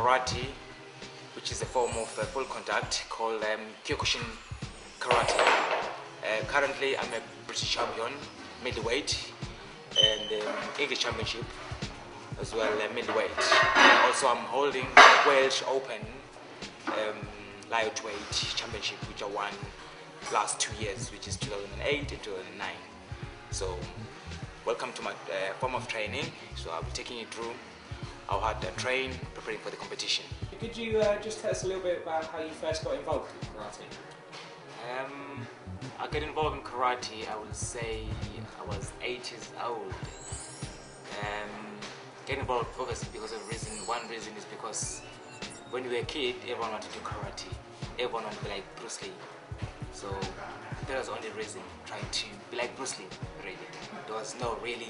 karate, which is a form of full contact called Kyokushin karate. Currently I'm a British champion, middleweight, and English championship as well, middleweight. Also I'm holding Welsh Open lightweight championship, which I won last 2 years, which is 2008 and 2009. So welcome to my form of training. So I'll be taking you through how hard I train, preparing for the competition. Could you just tell us a little bit about how you first got involved in karate? I got involved in karate, I would say I was 8 years old. Get involved obviously because of one reason is because when we were a kid, everyone wanted to do karate. Everyone wanted to be like Bruce Lee. So that was the only reason, trying to be like Bruce Lee, really. There was no really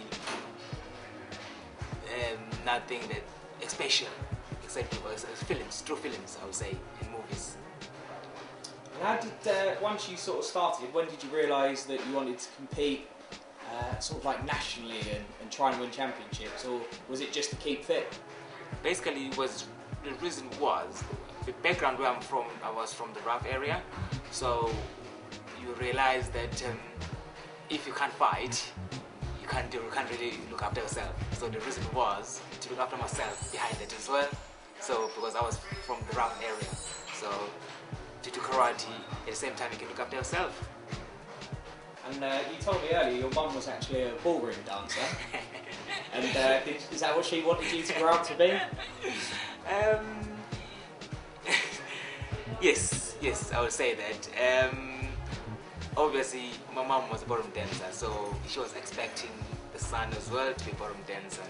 nothing that special, except it was films, true films, I would say, in movies. And how did, once you sort of started, when did you realise that you wanted to compete sort of like nationally and try and win championships, or was it just to keep fit? Basically, the reason was, the background where I'm from, I was from the rough area, so you realise that if you can't fight, you can't really look after yourself. So the reason was to look after myself behind it as well. So because I was from the rough area, so to do karate at the same time you can look after yourself. And you told me earlier your mum was actually a ballroom dancer. And is that what she wanted you to grow up to be? Yes, I would say that. Obviously, my mom was a ballroom dancer, so she was expecting the son as well to be a ballroom dancer,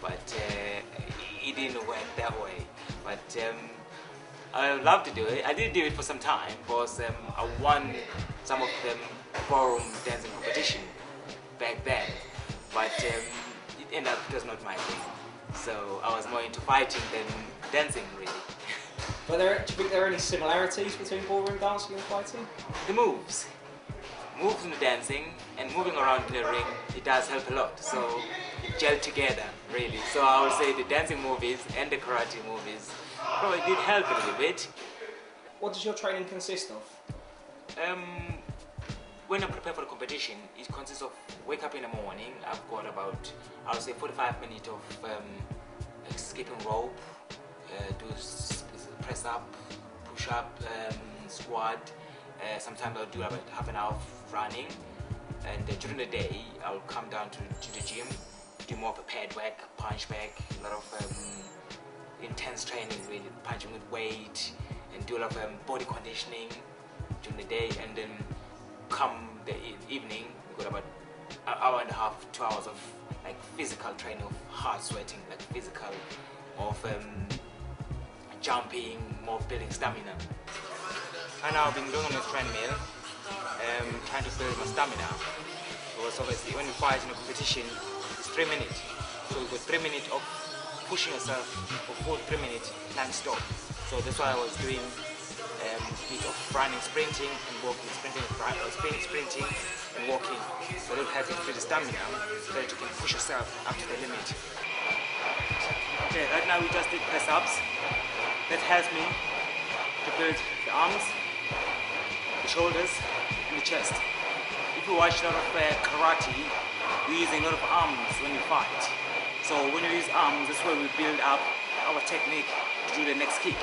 but it didn't work that way. But I would love to do it. I did do it for some time because I won some of them ballroom dancing competition back then, but it ended up it was not my thing. So I was more into fighting than dancing, really. But do you think there are any similarities between ballroom dancing and fighting? The moves in the dancing and moving around in the ring, it does help a lot. So it gelled together, really. So I would say the dancing movies and the karate movies probably did help a little bit. What does your training consist of? When I prepare for the competition, it consists of wake up in the morning. I've got about, I would say, 45 minutes of skipping rope, do press up, push up, squat. Sometimes I'll do about half an hour of running, and during the day I'll come down to the gym, do more of a pad work, punch bag, a lot of intense training, really punching with weight, and do a lot of body conditioning during the day, and then come the evening we got about an hour and a half, 2 hours of like physical training, of hard sweating, like physical, of jumping, more of building stamina. And I've been going on this treadmill, trying to build my stamina, because obviously when you fight in a competition, it's 3 minutes. So you've got 3 minutes of pushing yourself for full 3 minutes non-stop. So that's why I was doing a bit of running, sprinting and walking, sprinting and walking. So that helps you to build the stamina, so that you can push yourself up to the limit. Okay, right now we just did press-ups. That helps me to build the arms, the shoulders and the chest. If you watch a lot of karate, we're using a lot of arms when you fight. So when you use arms, that's where we build up our technique to do the next kick.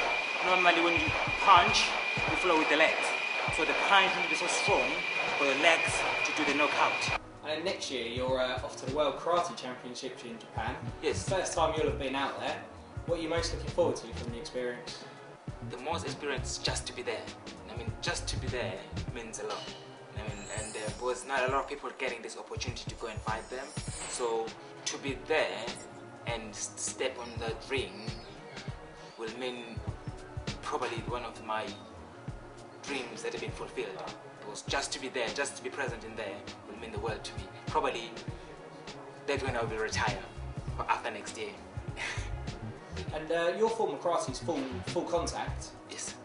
Normally when you punch, you flow with the legs. So the punch needs to be so strong for the legs to do the knockout. And then next year you're off to the World Karate Championships in Japan. Yes. First time you'll have been out there. What are you most looking forward to from the experience? The most experience just to be there. I mean, just to be there means a lot. I mean, and because not a lot of people getting this opportunity to go and fight them. So to be there and step on that ring will mean probably one of my dreams that have been fulfilled. Because just to be there, just to be present in there will mean the world to me. Probably that's when I will retire after next year. And your form of karate is full contact. Yes.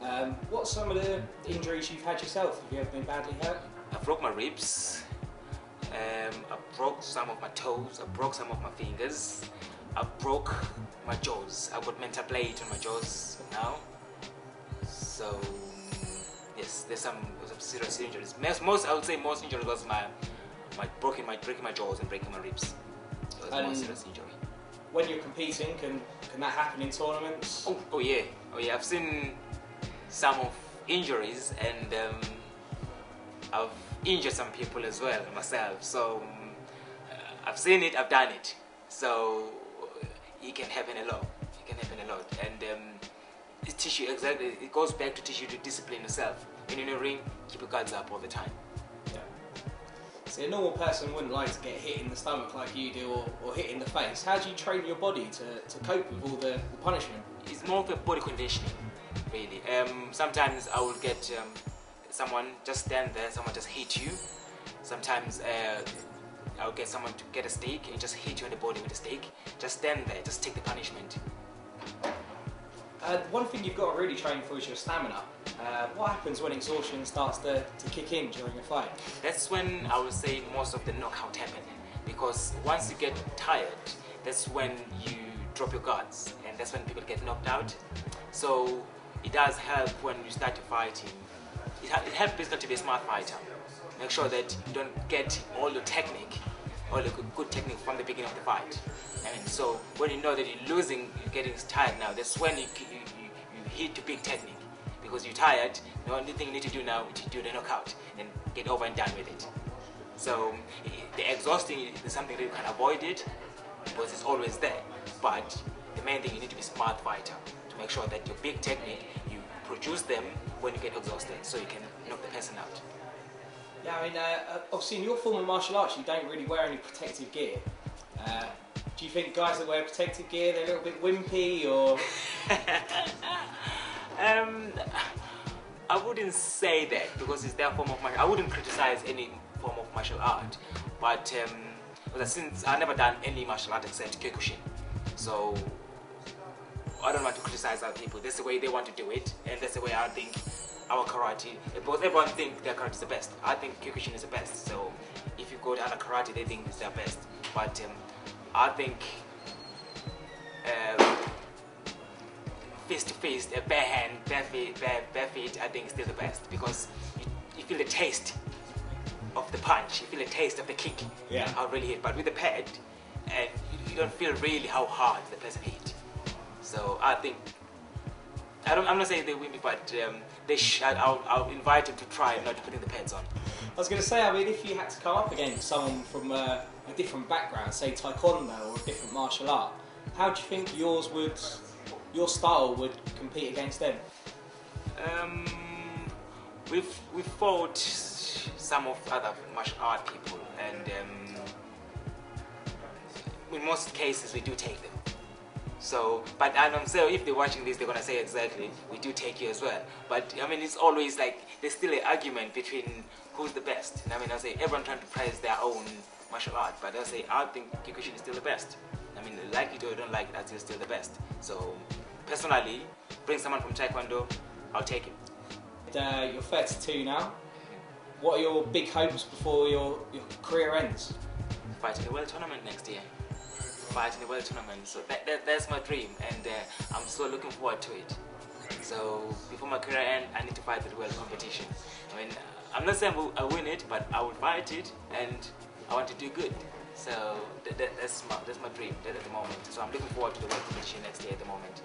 What's some of the injuries you've had yourself? Have you ever been badly hurt? I broke my ribs. I broke some of my toes. I broke some of my fingers. I broke my jaws. I got mental plate on my jaws now. So yes, there's some serious injuries. Most I would say most injuries was breaking my jaws and breaking my ribs. So it's more serious injury. When you're competing, can that happen in tournaments? Oh yeah. I've seen some of injuries, and I've injured some people as well myself. So I've seen it, I've done it. So it can happen a lot. And it's tissue, exactly. It goes back to tissue to discipline yourself. When you're in a ring, keep your guards up all the time. Yeah. See, a normal person wouldn't like to get hit in the stomach like you do, or hit in the face. How do you train your body to cope with all the punishment? It's more of a body conditioning, really. Sometimes I will get someone just stand there, someone just hit you. Sometimes I'll get someone to get a stake and just hit you in the body with a stake. Just stand there, just take the punishment. One thing you've got to really train for is your stamina. What happens when exhaustion starts to kick in during a fight? That's when I would say most of the knockout happen. Because once you get tired, that's when you drop your guards, and that's when people get knocked out. So it does help when you start fighting. It helps basically to be a smart fighter. Make sure that you don't get all your technique, all the good technique from the beginning of the fight. And so when you know that you're losing, you're getting tired now, that's when you hit the big technique. Because you're tired, the only thing you need to do now is to do the knockout and get over and done with it. So the exhausting is something that you can avoid it, because it's always there. But the main thing, you need to be a smart fighter to make sure that your big technique, you produce them when you get exhausted, so you can knock the person out. Yeah, I mean, obviously in your form of martial arts, you don't really wear any protective gear. Do you think guys that wear protective gear, they're a little bit wimpy, or? I wouldn't say that, because it's their form of martial. I wouldn't criticize any form of martial art, but since I've never done any martial art except Kyokushin, so I don't want to criticize other people. That's the way they want to do it, and that's the way I think our karate. Because everyone thinks their karate is the best. I think Kyokushin is the best. So if you go to other karate, they think it's their best. But I think face to face, bare hand, bare feet, I think is still the best, because you feel the taste of the punch, you feel the taste of the kick, how really hit. But with the pad, and you don't feel really how hard the person hit. So I think, I'm not saying they win me, but I'll invite them to try not putting the pads on. I was going to say, I mean, if you had to come up against someone from a different background, say taekwondo or a different martial art, how do you think your style would compete against them? We've fought some of other martial art people, and in most cases we do take them. So, but I'm saying, if they're watching this, they're gonna say exactly, we do take you as well. But I mean, it's always like there's still an argument between who's the best. And I mean, I say everyone trying to praise their own martial art, but I say I think Kyokushin is still the best. I mean, like it or don't like it, it's still the best. So, personally, bring someone from Taekwondo, I'll take him. You're 32 now. What are your big hopes before your career ends? Fight in the World Tournament next year. Fight in the World Tournament. So that's my dream, and I'm so looking forward to it. So before my career ends, I need to fight the world competition. I mean, I'm not saying I'll win it, but I will fight it, and I want to do good. So that's my dream at the moment. So I'm looking forward to the world competition next year at the moment.